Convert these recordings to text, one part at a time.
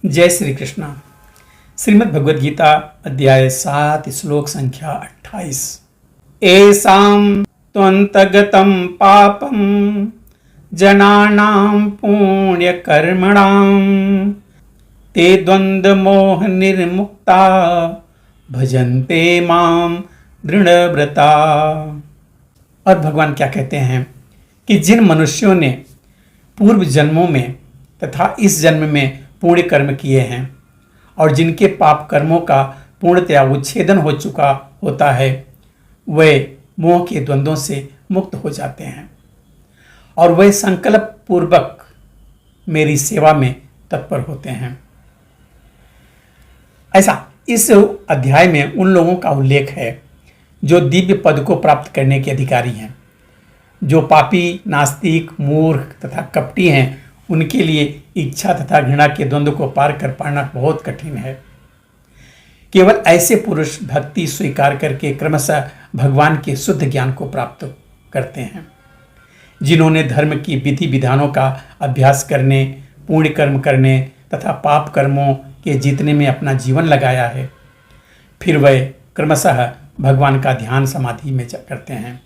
जय श्री कृष्ण। श्रीमद् भगवद गीता अध्याय 7 श्लोक संख्या 28। एसाम त्वन्तगतं पापं जनानां पुण्य कर्मणां ते द्वंद्व मोह निर्मुक्ता भजन्ते माम दृढ़व्रता। और भगवान क्या कहते हैं कि जिन मनुष्यों ने पूर्व जन्मों में तथा इस जन्म में पुण्य कर्म किए हैं और जिनके पाप कर्मों का पूर्णतया उच्छेदन हो चुका होता है, वे मोह के द्वंद्वों से मुक्त हो जाते हैं और वे संकल्प पूर्वक मेरी सेवा में तत्पर होते हैं। ऐसा इस अध्याय में उन लोगों का उल्लेख है जो दिव्य पद को प्राप्त करने के अधिकारी हैं। जो पापी, नास्तिक, मूर्ख तथा कपटी हैं, उनके लिए इच्छा तथा घृणा के द्वंद्व को पार कर पाना बहुत कठिन है। केवल ऐसे पुरुष भक्ति स्वीकार करके क्रमशः भगवान के शुद्ध ज्ञान को प्राप्त करते हैं। जिन्होंने धर्म की विधि विधानों का अभ्यास करने, पुण्य कर्म करने तथा पाप कर्मों के जीतने में अपना जीवन लगाया है, फिर वह क्रमशः भगवान का ध्यान समाधि में करते हैं।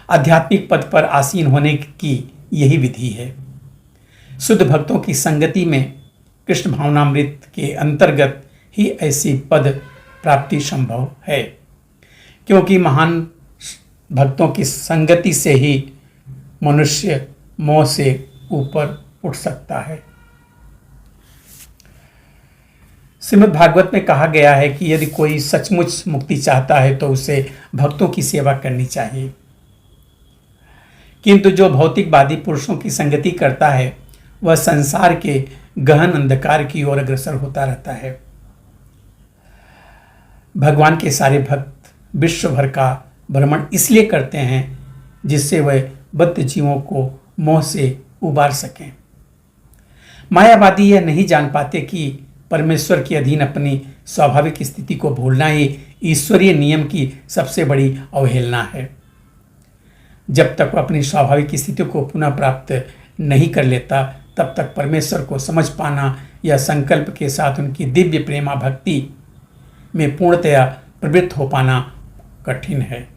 आध्यात्मिक पद पर आसीन होने की यही विधि है। शुद्ध भक्तों की संगति में कृष्ण भावनामृत के अंतर्गत ही ऐसी पद प्राप्ति संभव है, क्योंकि महान भक्तों की संगति से ही मनुष्य मोह से ऊपर उठ सकता है। श्रीमद् भागवत में कहा गया है कि यदि कोई सचमुच मुक्ति चाहता है तो उसे भक्तों की सेवा करनी चाहिए, किंतु जो भौतिकवादी पुरुषों की संगति करता है वह संसार के गहन अंधकार की ओर अग्रसर होता रहता है। भगवान के सारे भक्त विश्व भर का भ्रमण इसलिए करते हैं जिससे वह बद्ध जीवों को मोह से उबार सकें। मायावादी यह नहीं जान पाते कि परमेश्वर के अधीन अपनी स्वाभाविक स्थिति को भूलना ही ईश्वरीय नियम की सबसे बड़ी अवहेलना है। जब तक वह अपनी स्वाभाविक स्थिति को पुनः प्राप्त नहीं कर लेता, तब तक परमेश्वर को समझ पाना या संकल्प के साथ उनकी दिव्य प्रेमा भक्ति में पूर्णतया प्रवृत्त हो पाना कठिन है।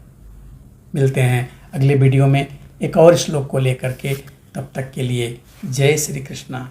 मिलते हैं अगले वीडियो में एक और श्लोक को लेकर के। तब तक के लिए जय श्री कृष्ण।